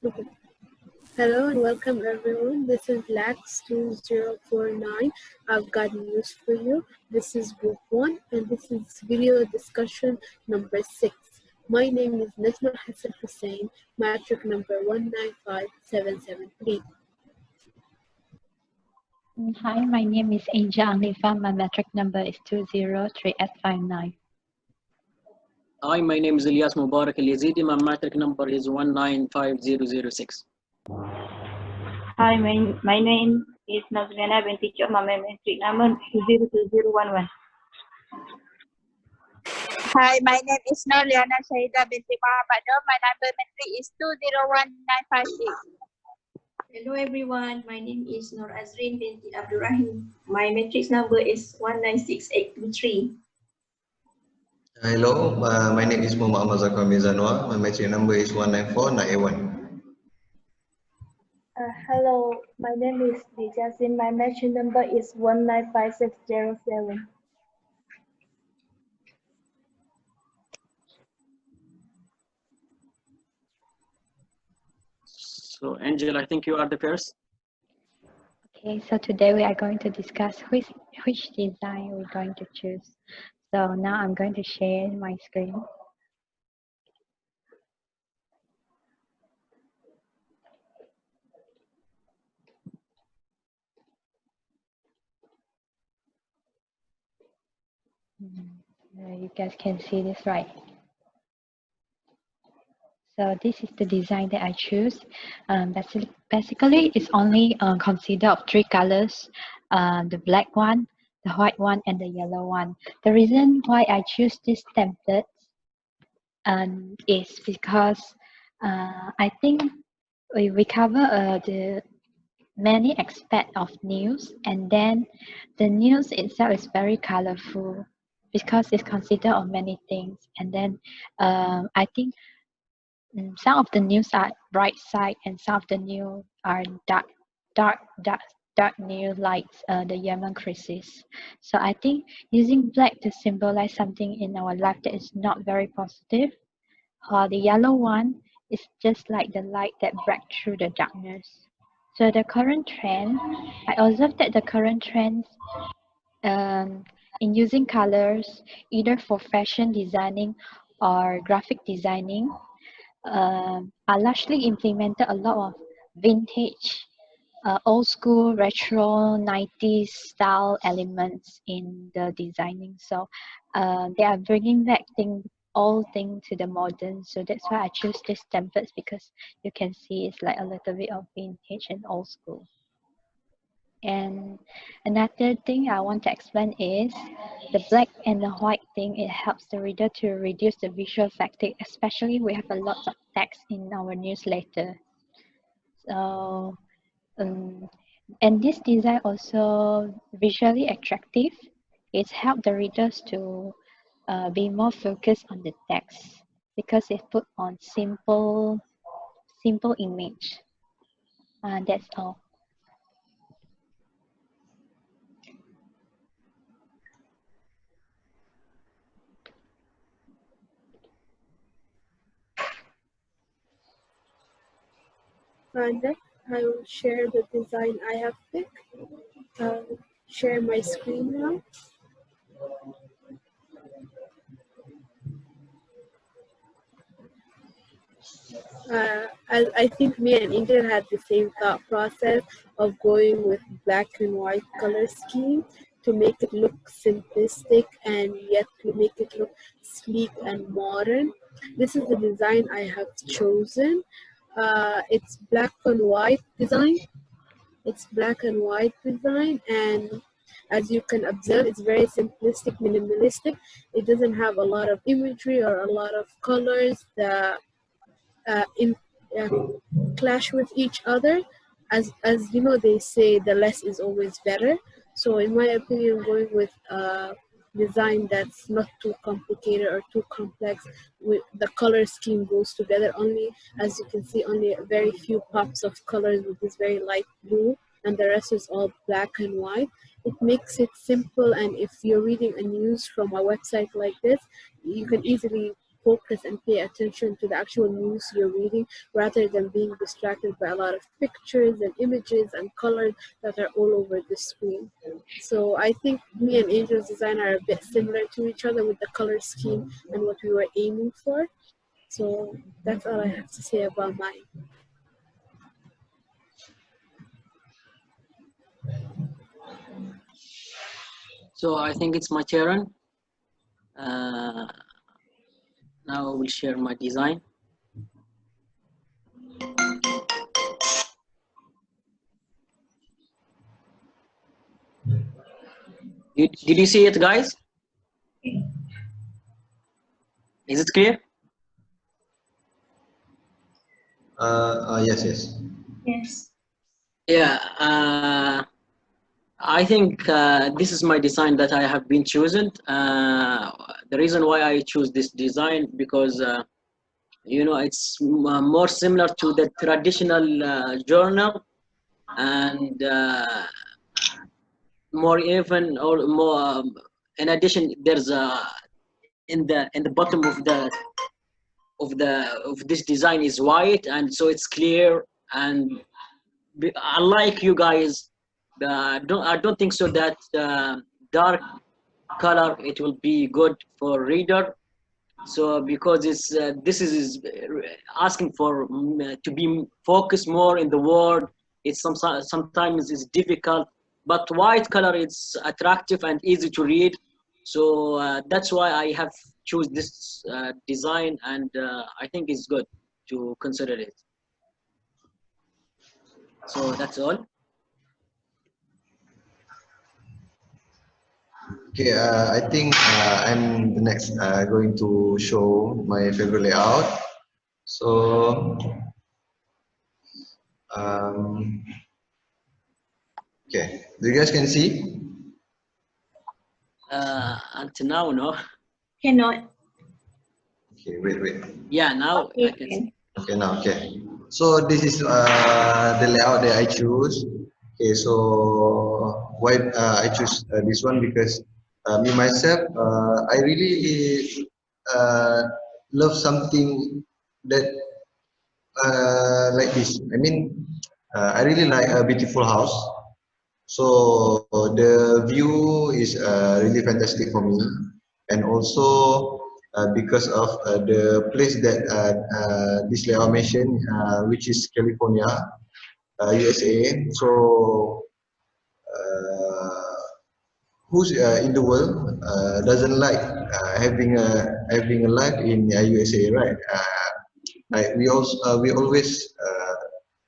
Okay. Hello and welcome everyone. This is LAX2049. I've got news for you. This is group 1 and this is video discussion number 6. My name is Najma Hassan Hussein, matric number 195773. Hi, my name is Ang Li Fang. My metric number is 203S59. Hi, my name is Elyas Mubarak Alyazidi. My matric number is 195006. Hi, my name is Norzuliana, binti. My matric number is 02011. Hi, my name is Norliyana, Syahida, binti Mohamad. My number matric is 201956. Hello everyone, my name is Noor Azreen binti Abdul Rahhim. My matrix number is 196823. Hello, my name is Mohamad Zanuar. My matric number is 194981. Hello, my name is JiaXin. My matric number is 195607. So, Angel, I think you are the first. Okay, so today we are going to discuss which design we're going to choose. So now I'm going to share my screen. You guys can see this, right? So this is the design that I choose. Basically, it's only considered of 3 colors: the black one, the white one, and the yellow one. The reason why I choose this template is because I think we cover the many aspects of news, and then the news itself is very colorful because it's considered of many things. And then I think some of the news are bright side and some of the news are dark news, like the Yemen crisis. So I think using black to symbolize something in our life that is not very positive, while the yellow one is just like the light that breaks through the darkness. So the current trend, I observed that the current trends in using colors either for fashion designing or graphic designing are largely implemented a lot of vintage, old school, retro, 90s style elements in the designing. So they are bringing back all things to the modern. So that's why I choose these templates, because you can see it's like a little bit of vintage and old school. And another thing I want to explain is the black and the white thing. It helps the reader to reduce the visual fatigue, especially we have a lot of text in our newsletter. So, and this design also visually attractive. It's helped the readers to be more focused on the text because it put on simple image. That's all. Next, I will share the design I have picked. Share my screen now. I think me and Ingrid had the same thought process of going with black and white color scheme to make it look simplistic and yet to make it look sleek and modern. This is the design I have chosen. It's black and white design. It's black and white design, and as you can observe, it's very simplistic, minimalistic. It doesn't have a lot of imagery or a lot of colors that clash with each other. As you know, they say the less is always better. So in my opinion, going with design that's not too complicated or too complex, with the color scheme goes together. Only, as you can see, only very few pops of colors with this very light blue, and the rest is all black and white. It makes it simple, and if you're reading a news from a website like this, you can easily focus and pay attention to the actual news you're reading rather than being distracted by a lot of pictures and images and colors that are all over the screen. So I think me and Angel's design are a bit similar to each other with the color scheme and what we were aiming for. So that's all I have to say about mine. So I think it's my turn. Now I will share my design. Did you see it, guys? Is it clear? Yes, yes. Yes. Yeah. I think this is my design that I have been chosen. The reason why I choose this design because you know it's more similar to the traditional journal, and more even or more. In addition, there's in the bottom of this design is white, and so it's clear. And unlike you guys, I don't think so that dark color it will be good for reader. So because it's this is asking for to be focused more in the word. It's sometimes it's difficult, but white color it's attractive and easy to read. So that's why I have choose this design, and I think it's good to consider it. So that's all. Okay, I think I'm the next going to show my favorite layout. So, okay, do you guys can see? Until now, no. Cannot. Okay, wait. Yeah, now Okay. I can see. Okay, now, okay. So this is the layout that I choose. Okay, so why I choose this one because me myself, I really love something that like this. I mean, I really like a beautiful house. So the view is really fantastic for me, and also because of the place that this layout mentioned, which is California, USA. So who's in the world doesn't like having a life in USA, right? Like we always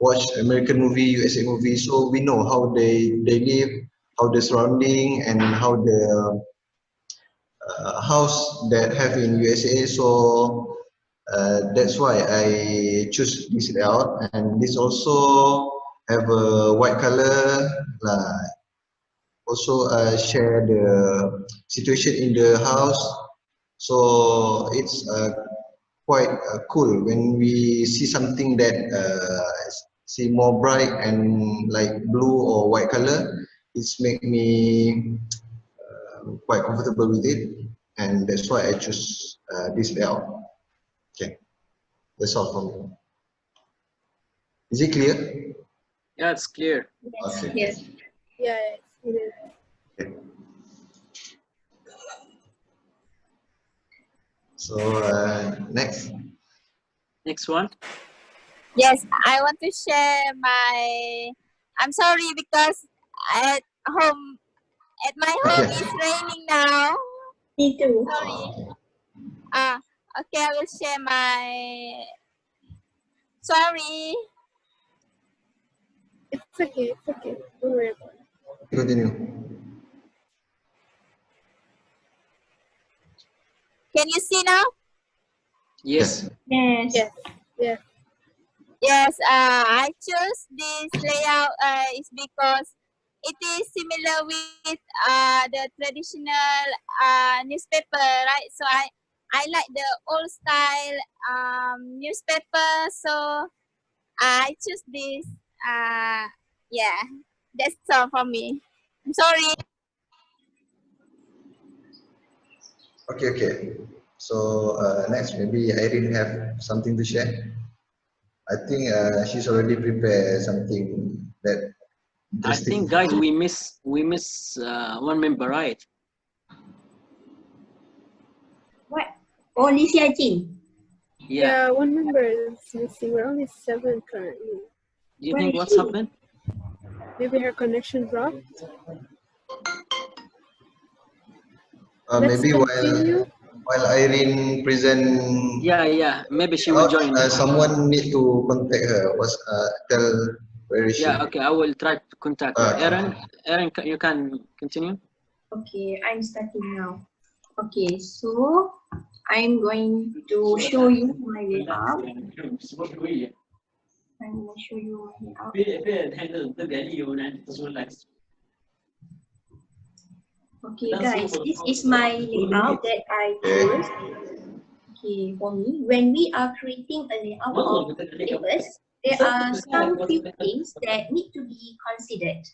watch American movie, USA movie, so we know how they live, how the surrounding, and how the house that have in USA. So that's why I choose this layout, and this also have a white color. Also share the situation in the house. So it's quite cool when we see something that see more bright and like blue or white color. It's make me quite comfortable with it, and that's why I choose this layout. Okay, that's all from me. Is it clear? Yeah, it's clear. Okay. Yes. Yeah, it is. Okay. So next. Next one. Yes, I want to share my. I'm sorry because at home, at my home, Okay. it's raining now. Me too. Sorry. Okay, I will share my. Sorry. It's okay. It's okay. Don't worry about it. Continue. Can you see now? Yes. Yes. Yes. Yes. Yes. I chose this layout. Is because it is similar with the traditional newspaper, right? So I like the old style newspaper. So I choose this. Yeah, that's all from me. I'm sorry. Okay. So next, maybe Irene have something to share. I think she's already prepared something that I interesting. think, guys, we miss one member, right? What? Oh, JiaXin. Yeah. Yeah, one member is missing. We're only 7 currently. Do you Where think is what's she? happened? Maybe her connection dropped. Let's Maybe continue. while Irene present Yeah. Maybe she will join. someone need to contact her. Tell where is she? Yeah. Okay. I will try to contact her. Aaron, you can continue. Okay, I'm starting now. Okay, so I'm going to show you my layout. I'm going to show you my layout. Okay, guys, this is my layout that I chose. Okay, for me, when we are creating a layout of papers, there are some few things that need to be considered.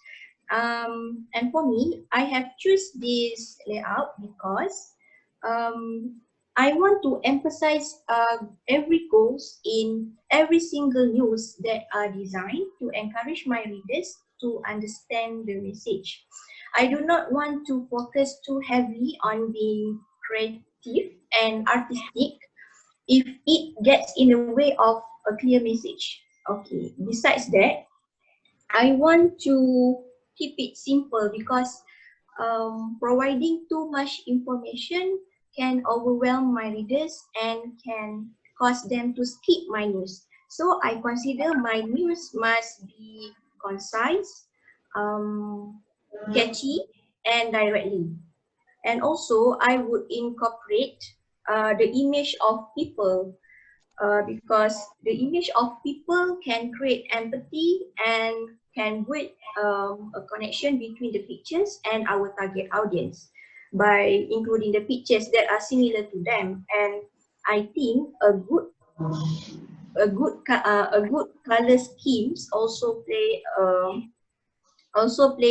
And for me, I have choose this layout because I want to emphasize every goals in every single news that are designed to encourage my readers to understand the message. I do not want to focus too heavily on being creative and artistic if it gets in the way of a clear message. Okay, besides that, I want to keep it simple because providing too much information can overwhelm my readers and can cause them to skip my news. So I consider my news must be concise, catchy, and directly. And also, I would incorporate the image of people because the image of people can create empathy and can build a connection between the pictures and our target audience by including the pictures that are similar to them. And I think a good color schemes also play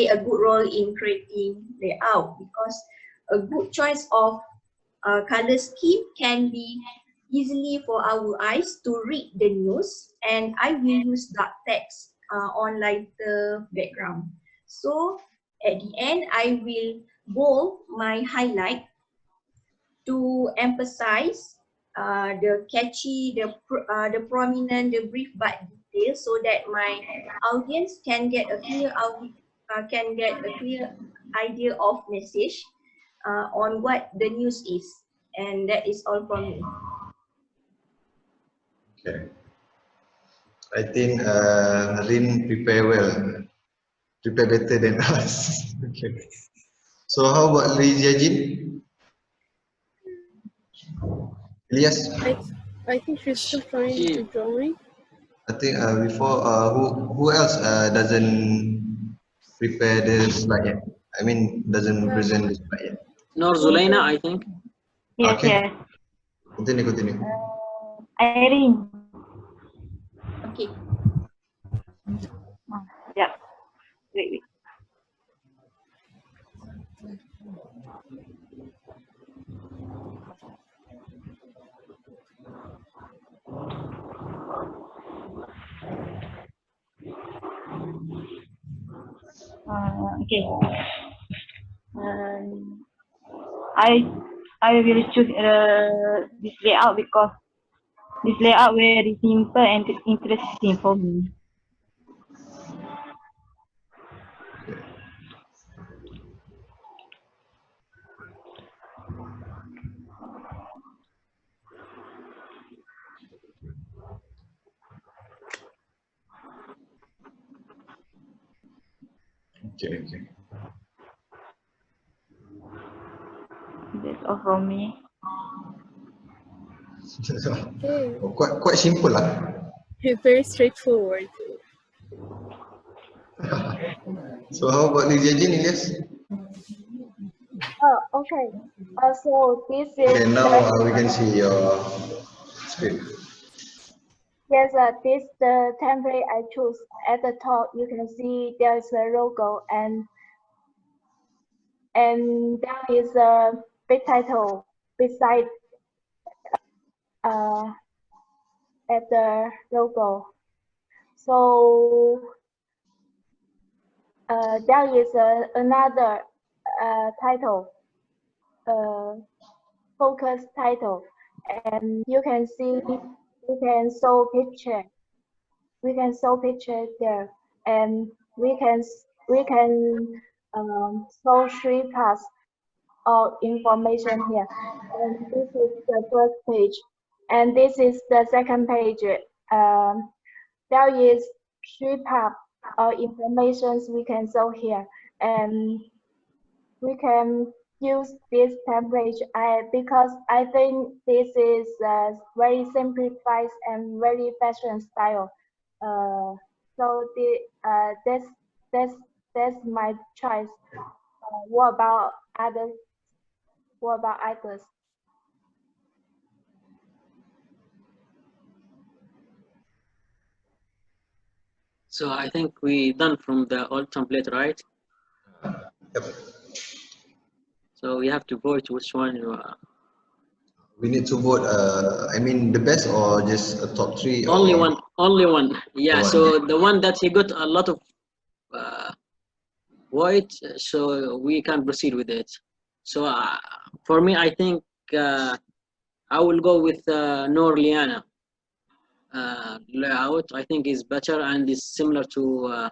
a good role in creating layout because a good choice of color scheme can be easily for our eyes to read the news, and I will use dark text on lighter background. So at the end, I will bold my highlight to emphasize the catchy, the prominent, the brief but detailed, so that my audience can get a clear idea of message on what the news is, and that is all from me. Okay. I think Rin prepare well, prepare better than us. Okay. So how about JiaXin? Elyas? I think she's still trying to join. I think before who else doesn't prepare the slide yet? I mean doesn't present the slide yet. Norzuliana, I think. Yes, Okay. yes. Continue. Irene. Okay. Yeah. Wait. Okay. I will choose this layout because this layout very simple and interesting for me. Okay. That's all from me. Okay. Quite simple lah. It's very straightforward. So how about JiaXin, Elyas? Oh, okay. So this is Okay, now we can see your screen. yes, this the template I choose. At the top, you can see there is a logo and there is a big title beside uh, at the logo. So there is another title, focus title, and you can see we can show picture. We can show picture there, and we can show 3 parts of information here. And this is the first page, and this is the second page. There is 3 parts of information we can show here, and we can use this template because I think this is very simplified and very fashion style. So that's my choice. What about others? What about others? So I think we done from the old template, right? Yep. So we have to vote which one you are. We need to vote. I mean, the best or just a top 3? Only one. Only one. Yeah. One. So the one that he got a lot of vote, so we can proceed with it. So for me, I think I will go with Norliyana. Layout I think is better and is similar to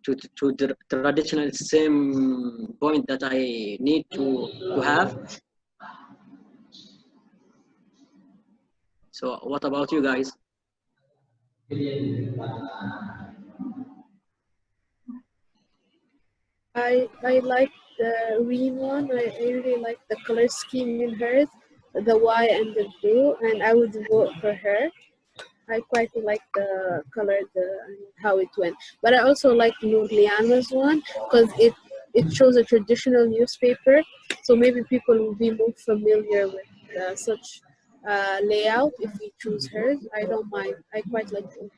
the traditional same point that I need to have. So what about you guys? I like the green one. I really like the color scheme in hers, the white and the blue, and I would vote for her. I quite like the color, and how it went. But I also like Norliana's one because it shows a traditional newspaper, so maybe people will be more familiar with such layout if we choose hers. I don't mind. I quite like it.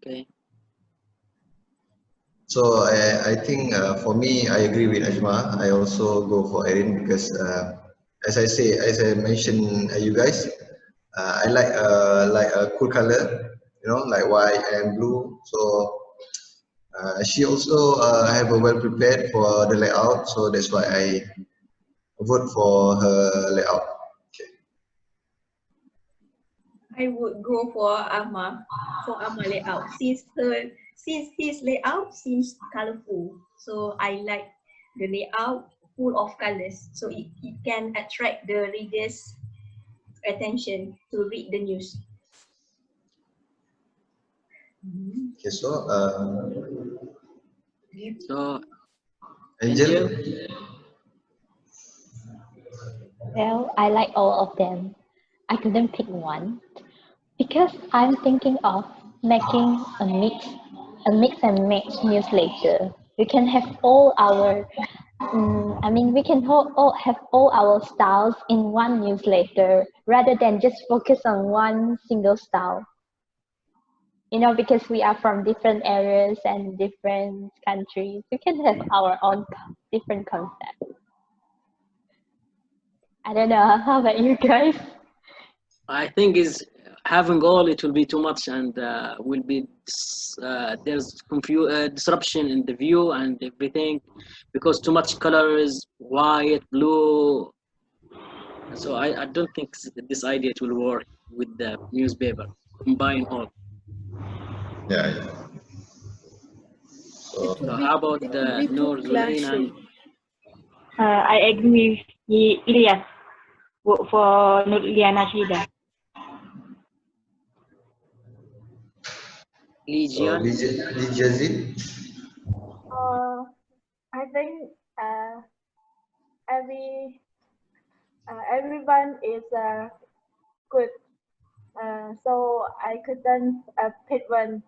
Okay. So I think for me, I agree with Najma. I also go for Erin because as I mentioned you guys, I like a cool color, you know, like white and blue. So she also have a well prepared for the layout, so that's why I vote for her layout. Okay. I would go for Ammar layout since his layout seems colorful. So I like the layout full of colors, so it can attract the readers' attention to read the news. Okay, so Angel. Well, I like all of them. I couldn't pick one because I'm thinking of making a mix and match newsletter. We can have all our, we can have all our styles in one newsletter rather than just focus on one single style. You know, because we are from different areas and different countries, we can have our own different concept. I don't know. How about you guys? I think is having all it will be too much and will be there's disruption in the view and everything because too much colors, white, blue. So I don't think this idea it will work with the newspaper. Combine all. yeah. So how about the Norzuliana? I agree with Elyas. Vote for Norliyana Syahida. JiaXin? I think everyone is good. So I couldn't pick one.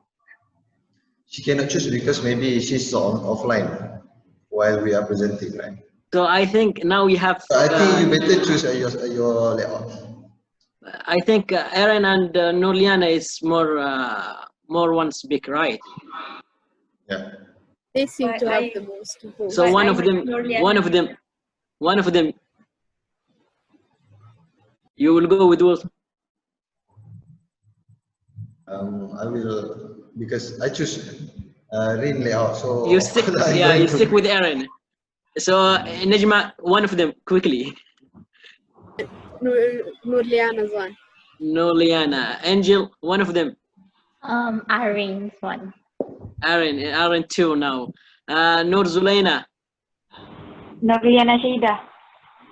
She cannot choose because maybe she's on offline while we are presenting, right? So I think now we have. So I think you better choose your layout. I think Aaron and Norliyana is more one speak, right? Yeah. They seem to have the most votes. So one of them. You will go with what? I will, because I choose ring layout. So You stick, I'm yeah, going you to- stick with Aaron. So Najma, one of them quickly. Norliyana's one. Norliyana, Angel, one of them. Irene's one. Aaron two now. Norzuliana, Norliyana Syahida.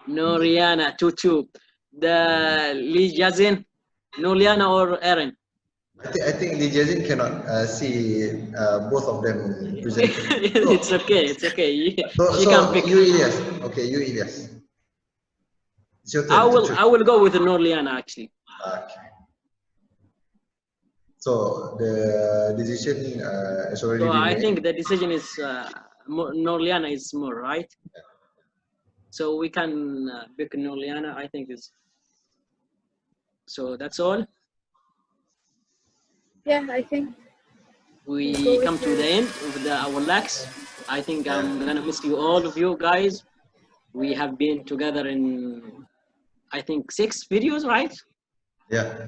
Norliyana 2-2. The JiaXin, Norliyana or Aaron? I think the JiaXin cannot see both of them presenting. It's okay. It's okay. So, She can pick. you Elyas. Okay, you Elyas. It's your turn. to choose. I will go with Norliyana actually. Okay. So the decision is already So been I made. think the decision is Norliyana is more right. So we can pick Norliyana. I think is. So that's all. Yeah, I think We come to the end of our LAX. I think I'm gonna miss you all of you guys. We have been together in I think 6 videos, right? Yeah.